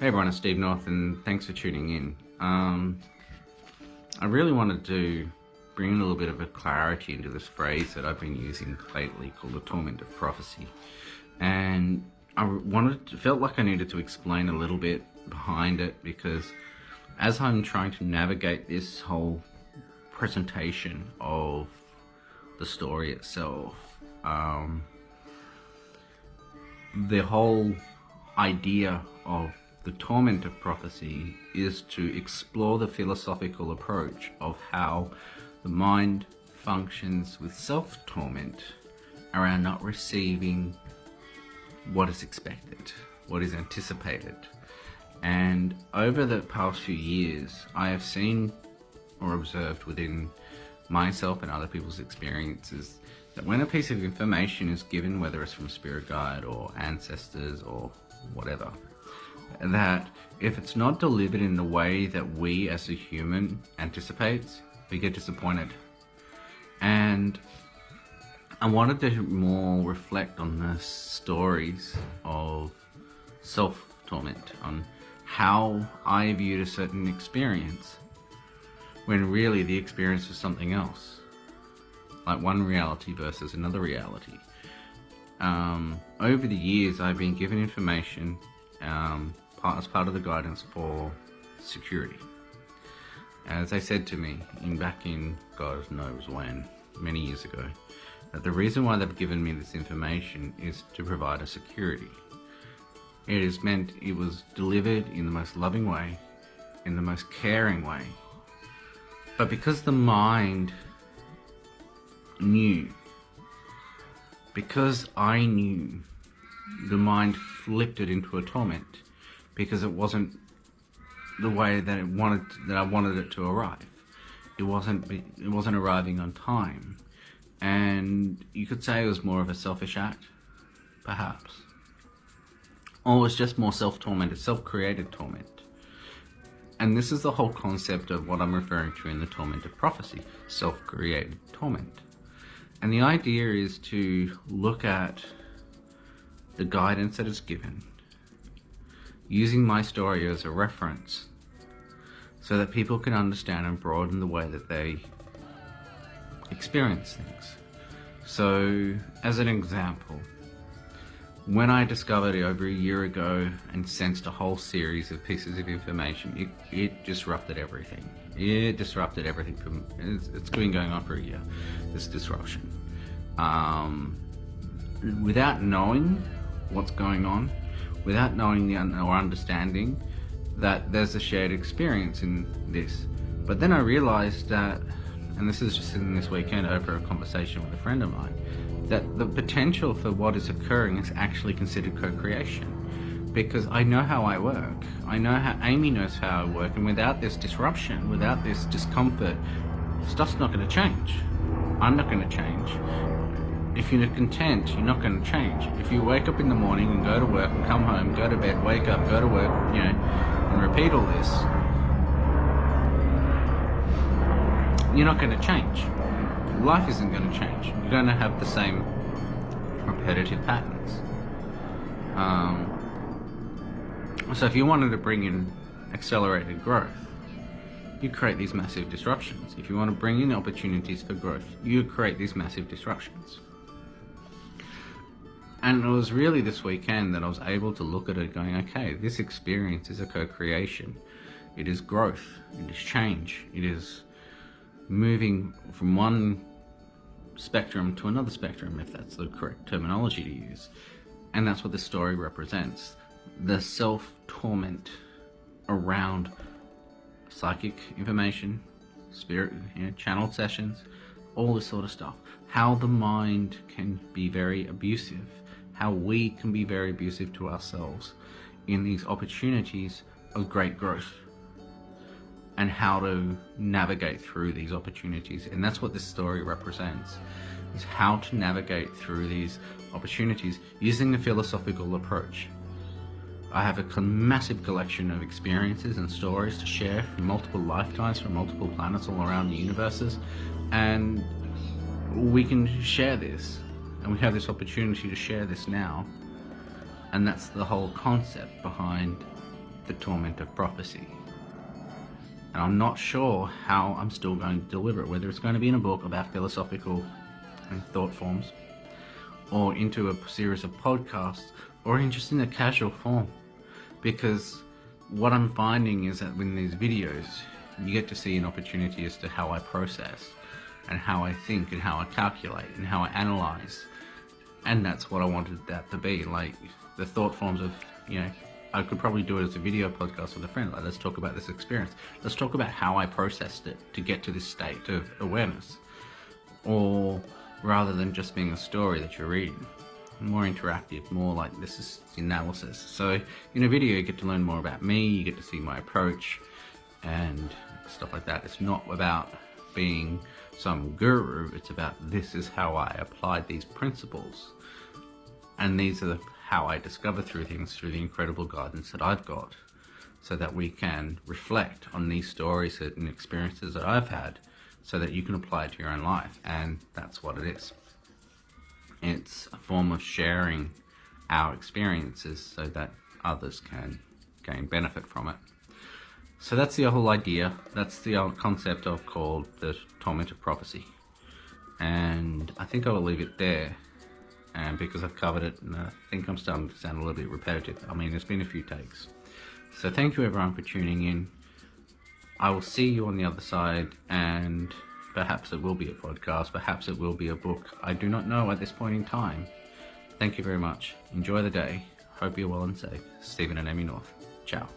Hey everyone, it's Steve North and thanks for tuning in. I really wanted to bring a little bit of a clarity into this phrase that I've been using lately called the Torment of Prophecy. And I felt like I needed to explain a little bit behind it, because as I'm trying to navigate this whole presentation of the story itself, the whole idea of the torment of prophecy is to explore the philosophical approach of how the mind functions with self-torment around not receiving what is expected, what is anticipated. And over the past few years, I have seen or observed within myself and other people's experiences that when a piece of information is given, whether it's from spirit guide or ancestors or whatever, that if it's not delivered in the way that we as a human anticipates, we get disappointed. And I wanted to more reflect on the stories of self-torment, on how I viewed a certain experience when really the experience was something else, like one reality versus another reality. Over the years, I've been given information as part of the guidance for security. As they said to me back in God knows when, many years ago, that the reason why they've given me this information is to provide a security. It was delivered in the most loving way, in the most caring way. But because the mind knew, because I knew, the mind flipped it into a torment, because it wasn't the way that I wanted it to arrive. It wasn't arriving on time, and you could say it was more of a selfish act, perhaps, or it was just more self-tormented, self-created torment. And this is the whole concept of what I'm referring to in the Torment of Prophecy, self-created torment. And the idea is to look at the guidance that is given, using my story as a reference so that people can understand and broaden the way that they experience things. So, as an example, when I discovered it over a year ago and sensed a whole series of pieces of information, it disrupted everything. It disrupted everything. It's been going on for a year, this disruption. Without knowing what's going on, without knowing or understanding that there's a shared experience in this. But then I realized that, and this is just in this weekend over a conversation with a friend of mine, that the potential for what is occurring is actually considered co-creation. Because I know how I work. I know how Amy knows how I work, and without this disruption, without this discomfort, stuff's not going to change. I'm not going to change. If you're content, you're not going to change. If you wake up in the morning and go to work and come home, go to bed, wake up, go to work, and repeat all this, you're not going to change. Life isn't going to change. You're going to have the same repetitive patterns. So if you wanted to bring in accelerated growth, you create these massive disruptions. If you want to bring in opportunities for growth, you create these massive disruptions. And it was really this weekend that I was able to look at it going, okay, this experience is a co-creation. It is growth. It is change. It is moving from one spectrum to another spectrum, if that's the correct terminology to use. And that's what this story represents. The self-torment around psychic information, spirit, channeled sessions, all this sort of stuff. How the mind can be very abusive, how we can be very abusive to ourselves in these opportunities of great growth, and how to navigate through these opportunities. And that's what this story represents, is how to navigate through these opportunities using the philosophical approach. I have a massive collection of experiences and stories to share from multiple lifetimes, from multiple planets all around the universes, and we can share this, and we have this opportunity to share this now. And that's the whole concept behind the Torment of Prophecy. And I'm not sure how I'm still going to deliver it, whether it's going to be in a book about philosophical and thought forms, or into a series of podcasts, or in just in a casual form. Because what I'm finding is that in these videos, you get to see an opportunity as to how I process, and how I think, and how I calculate, and how I analyze. And that's what I wanted that to be, like the thought forms of, I could probably do it as a video podcast with a friend. Like, let's talk about this experience. Let's talk about how I processed it to get to this state of awareness. Or rather than just being a story that you're reading, more interactive, more like this is analysis. So in a video, you get to learn more about me, you get to see my approach and stuff like that. It's not about being some guru, it's about this is how I applied these principles. And these are how I discover through things, through the incredible guidance that I've got, so that we can reflect on these stories and experiences that I've had, so that you can apply it to your own life. And that's what it is. It's a form of sharing our experiences so that others can gain benefit from it. So that's the whole idea. That's the old concept I've called the Torment of Prophecy. And I think I will leave it there. And because I've covered it, and I think I'm starting to sound a little bit repetitive. I mean, it's been a few takes. So thank you everyone for tuning in. I will see you on the other side, and perhaps it will be a podcast, perhaps it will be a book. I do not know at this point in time. Thank you very much. Enjoy the day. Hope you're well and safe. Stephen and Amy North. Ciao.